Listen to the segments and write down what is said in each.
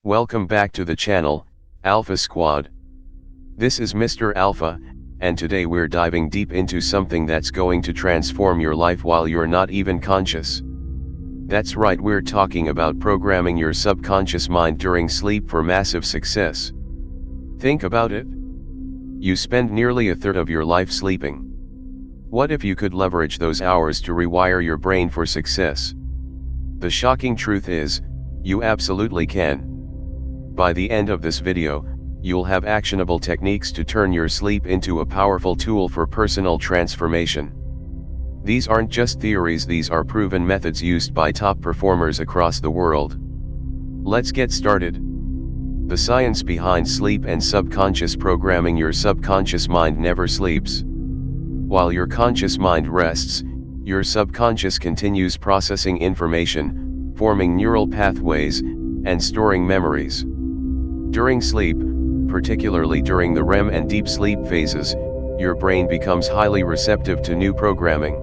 Welcome back to the channel, Alpha Squad. This is Mr. Alpha, and today we're diving deep into something that's going to transform your life while you're not even conscious. That's right, we're talking about programming your subconscious mind during sleep for massive success. Think about it. You spend nearly a third of your life sleeping. What if you could leverage those hours to rewire your brain for success? The shocking truth is, you absolutely can. By the end of this video, you'll have actionable techniques to turn your sleep into a powerful tool for personal transformation. These aren't just theories, these are proven methods used by top performers across the world. Let's get started. The science behind sleep and subconscious programming. Your subconscious mind never sleeps. While your conscious mind rests, your subconscious continues processing information, forming neural pathways, and storing memories. During sleep, particularly during the REM and deep sleep phases, your brain becomes highly receptive to new programming.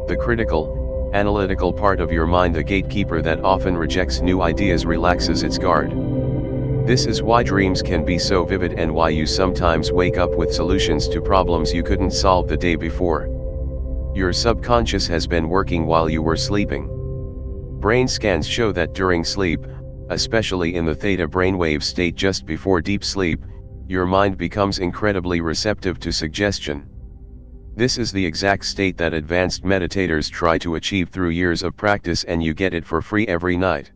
The critical, analytical part of your mind, the gatekeeper that often rejects new ideas, relaxes its guard. This is why dreams can be so vivid and why you sometimes wake up with solutions to problems you couldn't solve the day before. Your subconscious has been working while you were sleeping. Brain scans show that during sleep, especially in the theta brainwave state just before deep sleep, your mind becomes incredibly receptive to suggestion. This is the exact state that advanced meditators try to achieve through years of practice, and you get it for free every night.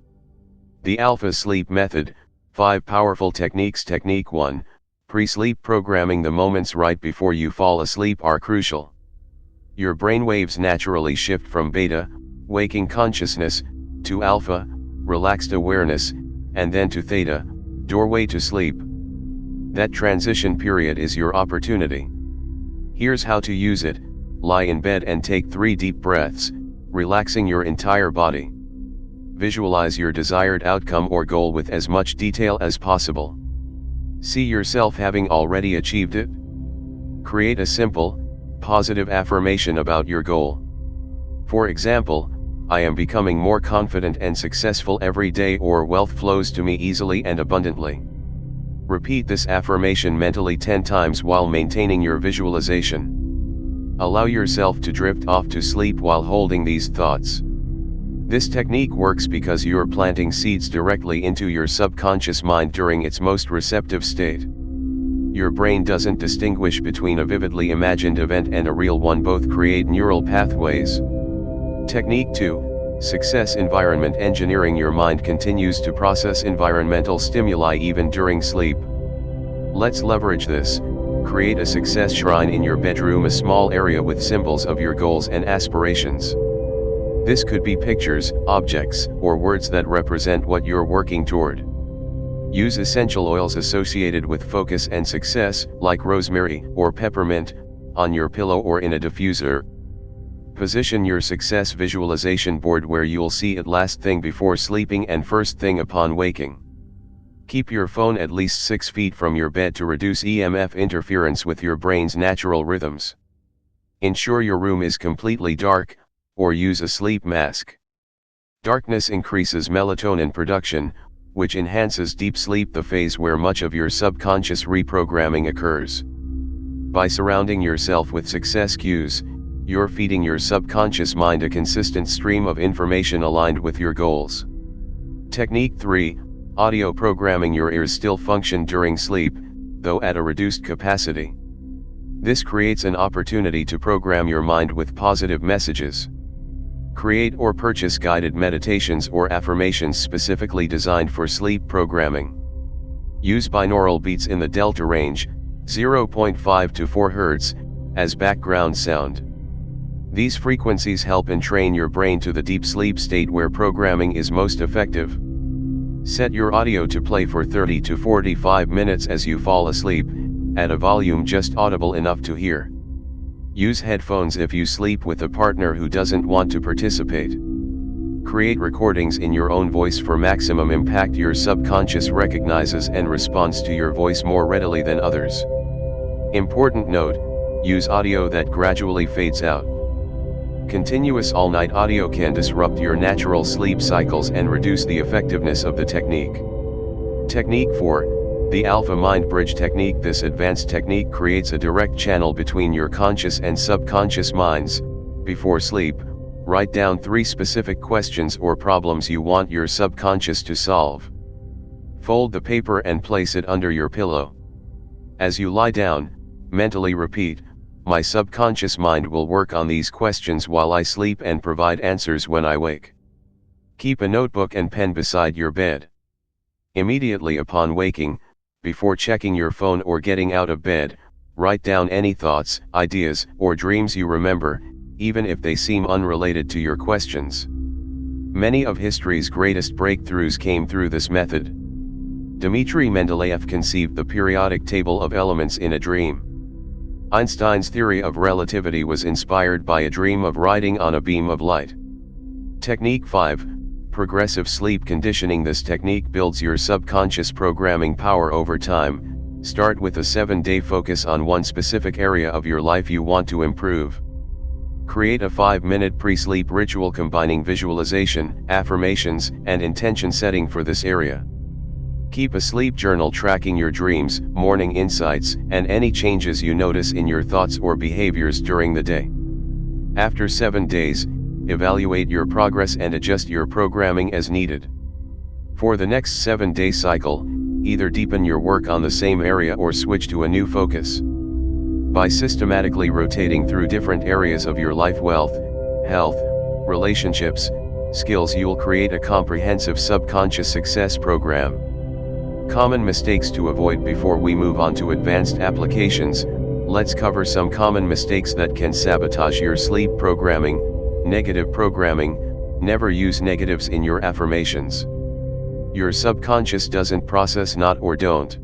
The Alpha Sleep Method, 5 powerful techniques. Technique 1, pre-sleep programming. The moments right before you fall asleep are crucial. Your brainwaves naturally shift from beta, waking consciousness, to alpha, relaxed awareness, and then to theta, doorway to sleep. That transition period is your opportunity. Here's how to use it. Lie in bed and take 3 deep breaths, relaxing your entire body. Visualize your desired outcome or goal with as much detail as possible. See yourself having already achieved it. Create a simple, positive affirmation about your goal. For example, I am becoming more confident and successful every day, or wealth flows to me easily and abundantly. Repeat this affirmation mentally 10 times while maintaining your visualization. Allow yourself to drift off to sleep while holding these thoughts. This technique works because you're planting seeds directly into your subconscious mind during its most receptive state. Your brain doesn't distinguish between a vividly imagined event and a real one, both create neural pathways. Technique 2, Success Environment Engineering. Your mind continues to process environmental stimuli even during sleep. Let's leverage this. Create a success shrine in your bedroom, a small area with symbols of your goals and aspirations. This could be pictures, objects, or words that represent what you're working toward. Use essential oils associated with focus and success, like rosemary or peppermint, on your pillow or in a diffuser. Position your success visualization board where you'll see it last thing before sleeping and first thing upon waking. Keep your phone at least 6 feet from your bed to reduce EMF interference with your brain's natural rhythms. Ensure your room is completely dark, or use a sleep mask. Darkness increases melatonin production, which enhances deep sleep, the phase where much of your subconscious reprogramming occurs. By surrounding yourself with success cues, you're feeding your subconscious mind a consistent stream of information aligned with your goals. Technique 3, Audio Programming. Your ears still function during sleep, though at a reduced capacity. This creates an opportunity to program your mind with positive messages. Create or purchase guided meditations or affirmations specifically designed for sleep programming. Use binaural beats in the delta range, 0.5 to 4 Hz, as background sound. These frequencies help entrain your brain to the deep sleep state where programming is most effective. Set your audio to play for 30 to 45 minutes as you fall asleep, at a volume just audible enough to hear. Use headphones if you sleep with a partner who doesn't want to participate. Create recordings in your own voice for maximum impact. Your subconscious recognizes and responds to your voice more readily than others. Important note, use audio that gradually fades out. Continuous all-night audio can disrupt your natural sleep cycles and reduce the effectiveness of the technique. Technique 4, the Alpha Mind Bridge Technique. This advanced technique creates a direct channel between your conscious and subconscious minds. Before sleep, write down 3 specific questions or problems you want your subconscious to solve. Fold the paper and place it under your pillow. As you lie down, mentally repeat, "My subconscious mind will work on these questions while I sleep and provide answers when I wake." Keep a notebook and pen beside your bed. Immediately upon waking, before checking your phone or getting out of bed, write down any thoughts, ideas, or dreams you remember, even if they seem unrelated to your questions. Many of history's greatest breakthroughs came through this method. Dmitri Mendeleev conceived the periodic table of elements in a dream. Einstein's theory of relativity was inspired by a dream of riding on a beam of light. Technique 5, progressive sleep conditioning. This technique builds your subconscious programming power over time. Start with a 7-day focus on one specific area of your life you want to improve. Create a 5-minute pre-sleep ritual combining visualization, affirmations, and intention setting for this area. Keep a sleep journal tracking your dreams, morning insights, and any changes you notice in your thoughts or behaviors during the day. After 7 days, evaluate your progress and adjust your programming as needed. For the next 7-day cycle, either deepen your work on the same area or switch to a new focus. By systematically rotating through different areas of your life, wealth, health, relationships, skills, you'll create a comprehensive subconscious success program. Common mistakes to avoid. Before we move on to advanced applications, let's cover some common mistakes that can sabotage your sleep programming. Negative programming. Never use negatives in your affirmations. Your subconscious doesn't process not or don't.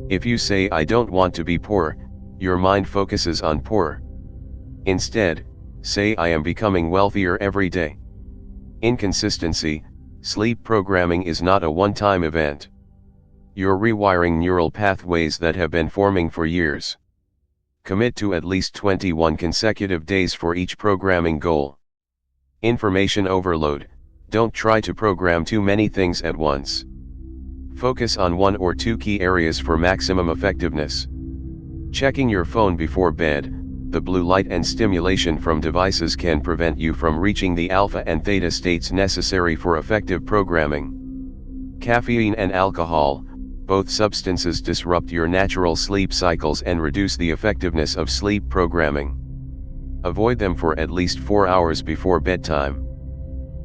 If you say "I don't want to be poor," your mind focuses on poor. Instead, say "I am becoming wealthier every day." Inconsistency. Sleep programming is not a one-time event. You're rewiring neural pathways that have been forming for years. Commit to at least 21 consecutive days for each programming goal. Information overload. Don't try to program too many things at once. Focus on 1 or 2 key areas for maximum effectiveness. Checking your phone before bed. The blue light and stimulation from devices can prevent you from reaching the alpha and theta states necessary for effective programming. Caffeine and alcohol. Both substances disrupt your natural sleep cycles and reduce the effectiveness of sleep programming. Avoid them for at least 4 hours before bedtime.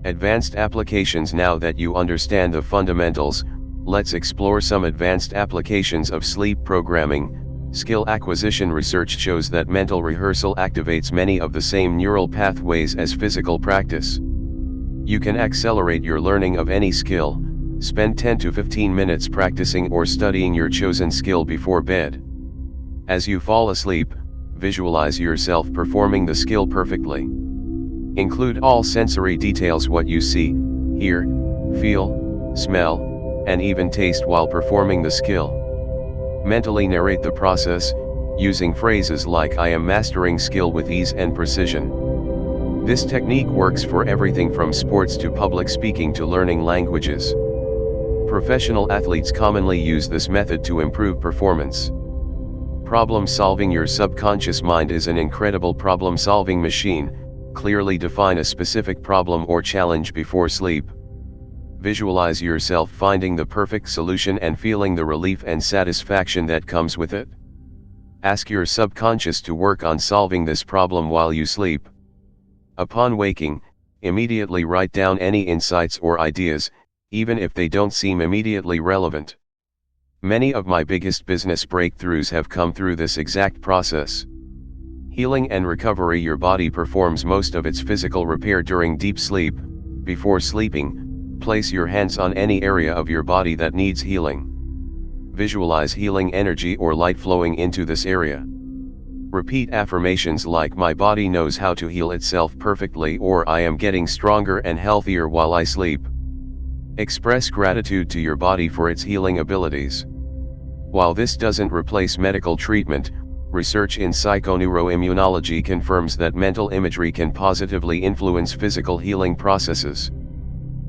Advanced applications. Now that you understand the fundamentals, let's explore some advanced applications of sleep programming. Skill acquisition. Research shows that mental rehearsal activates many of the same neural pathways as physical practice. You can accelerate your learning of any skill. Spend 10 to 15 minutes practicing or studying your chosen skill before bed. As you fall asleep, visualize yourself performing the skill perfectly. Include all sensory details: what you see, hear, feel, smell, and even taste while performing the skill. Mentally narrate the process, using phrases like "I am mastering skill with ease and precision." This technique works for everything from sports to public speaking to learning languages. Professional athletes commonly use this method to improve performance. Problem solving. Your subconscious mind is an incredible problem-solving machine. Clearly define a specific problem or challenge before sleep. Visualize yourself finding the perfect solution and feeling the relief and satisfaction that comes with it. Ask your subconscious to work on solving this problem while you sleep. Upon waking, immediately write down any insights or ideas, even if they don't seem immediately relevant. Many of my biggest business breakthroughs have come through this exact process. Healing and recovery. Your body performs most of its physical repair during deep sleep. Before sleeping, place your hands on any area of your body that needs healing. Visualize healing energy or light flowing into this area. Repeat affirmations like "My body knows how to heal itself perfectly," or "I am getting stronger and healthier while I sleep." Express gratitude to your body for its healing abilities. While this doesn't replace medical treatment, research in psychoneuroimmunology confirms that mental imagery can positively influence physical healing processes.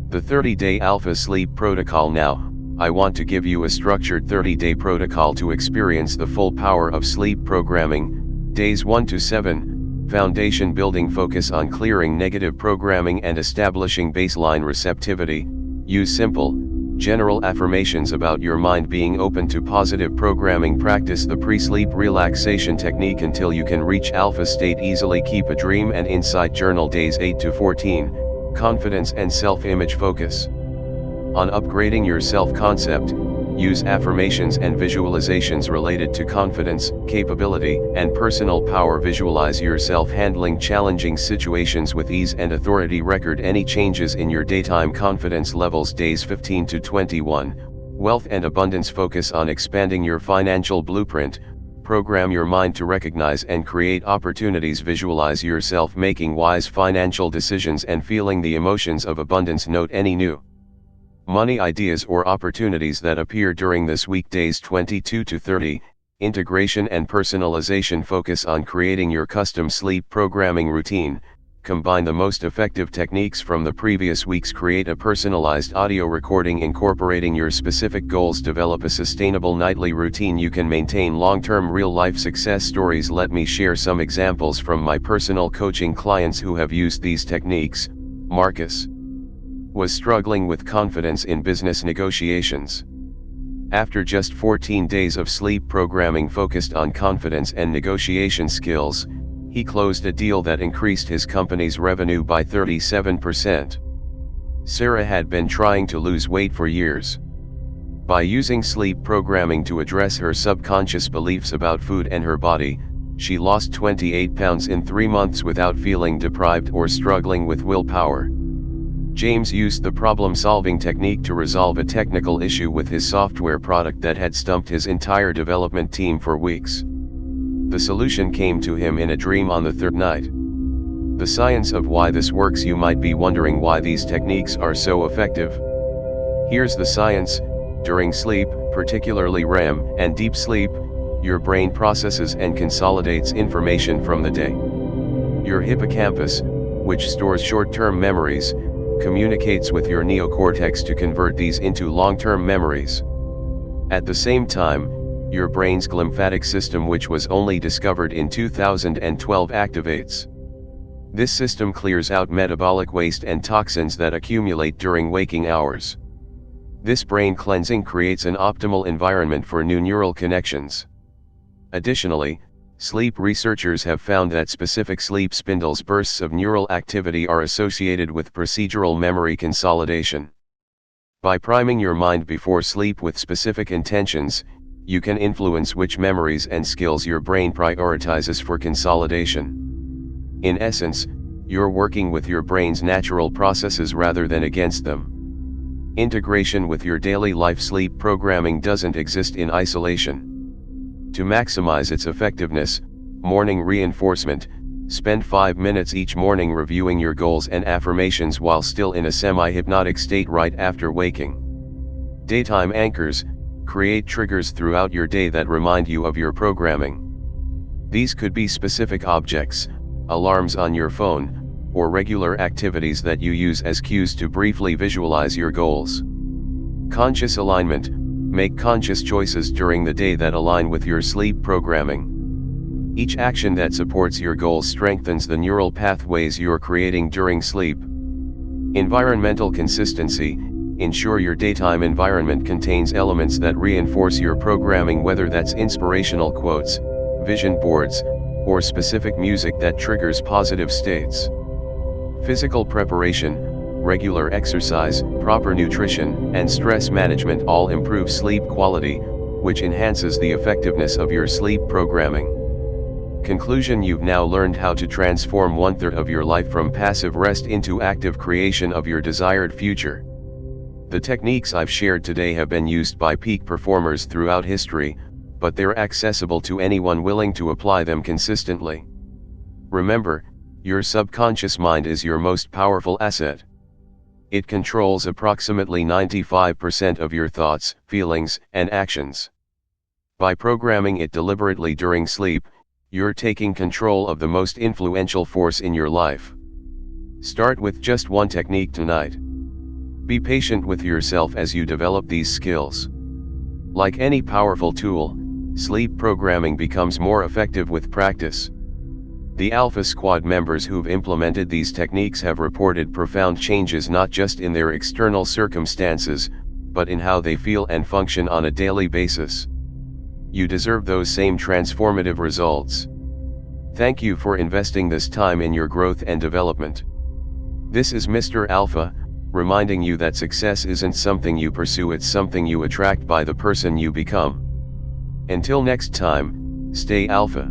The 30-day Alpha Sleep Protocol. Now, I want to give you a structured 30-day protocol to experience the full power of sleep programming. Days 1 to 7, foundation building, focus on clearing negative programming and establishing baseline receptivity. Use simple, general affirmations about your mind being open to positive programming. Practice the pre-sleep relaxation technique until you can reach alpha state easily. Keep a dream and insight journal. Days 8 to 14, confidence and self-image, focus on upgrading your self-concept. Use affirmations and visualizations related to confidence, capability, and personal power. Visualize yourself handling challenging situations with ease and authority. Record any changes in your daytime confidence levels. Days 15 to 21, wealth and abundance, focus on expanding your financial blueprint. Program your mind to recognize and create opportunities. Visualize yourself making wise financial decisions and feeling the emotions of abundance. Note any new money ideas or opportunities that appear during this week. Days 22 to 30, integration and personalization, focus on creating your custom sleep programming routine. Combine the most effective techniques from the previous weeks. Create a personalized audio recording incorporating your specific goals. Develop a sustainable nightly routine you can maintain long-term. Real-life success stories. Let me share some examples from my personal coaching clients who have used these techniques. Marcus was struggling with confidence in business negotiations. After just 14 days of sleep programming focused on confidence and negotiation skills, he closed a deal that increased his company's revenue by 37%. Sarah had been trying to lose weight for years. By using sleep programming to address her subconscious beliefs about food and her body, she lost 28 pounds in 3 months without feeling deprived or struggling with willpower. James used the problem-solving technique to resolve a technical issue with his software product that had stumped his entire development team for weeks. The solution came to him in a dream on the third night. The science of why this works. You might be wondering why these techniques are so effective. Here's the science. During sleep, particularly REM and deep sleep, your brain processes and consolidates information from the day. Your hippocampus, which stores short-term memories, communicates with your neocortex to convert these into long-term memories. At the same time, your brain's glymphatic system, which was only discovered in 2012, activates. This system clears out metabolic waste and toxins that accumulate during waking hours. This brain cleansing creates an optimal environment for new neural connections. Additionally, sleep researchers have found that specific sleep spindles, bursts of neural activity, are associated with procedural memory consolidation. By priming your mind before sleep with specific intentions, you can influence which memories and skills your brain prioritizes for consolidation. In essence, you're working with your brain's natural processes rather than against them. Integration with your daily life. Sleep programming doesn't exist in isolation. To maximize its effectiveness, morning reinforcement, spend 5 minutes each morning reviewing your goals and affirmations while still in a semi-hypnotic state right after waking. Daytime anchors, create triggers throughout your day that remind you of your programming. These could be specific objects, alarms on your phone, or regular activities that you use as cues to briefly visualize your goals. Conscious alignment, make conscious choices during the day that align with your sleep programming. Each action that supports your goals strengthens the neural pathways you're creating during sleep. Environmental consistency, ensure your daytime environment contains elements that reinforce your programming, whether that's inspirational quotes, vision boards, or specific music that triggers positive states. Physical preparation, regular exercise, proper nutrition, and stress management all improve sleep quality, which enhances the effectiveness of your sleep programming. Conclusion: you've now learned how to transform 1/3 of your life from passive rest into active creation of your desired future. The techniques I've shared today have been used by peak performers throughout history, but they're accessible to anyone willing to apply them consistently. Remember, your subconscious mind is your most powerful asset. It controls approximately 95% of your thoughts, feelings, and actions. By programming it deliberately during sleep, you're taking control of the most influential force in your life. Start with just one technique tonight. Be patient with yourself as you develop these skills. Like any powerful tool, sleep programming becomes more effective with practice. The Alpha Squad members who've implemented these techniques have reported profound changes not just in their external circumstances, but in how they feel and function on a daily basis. You deserve those same transformative results. Thank you for investing this time in your growth and development. This is Mr. Alpha, reminding you that success isn't something you pursue, it's something you attract by the person you become. Until next time, stay Alpha.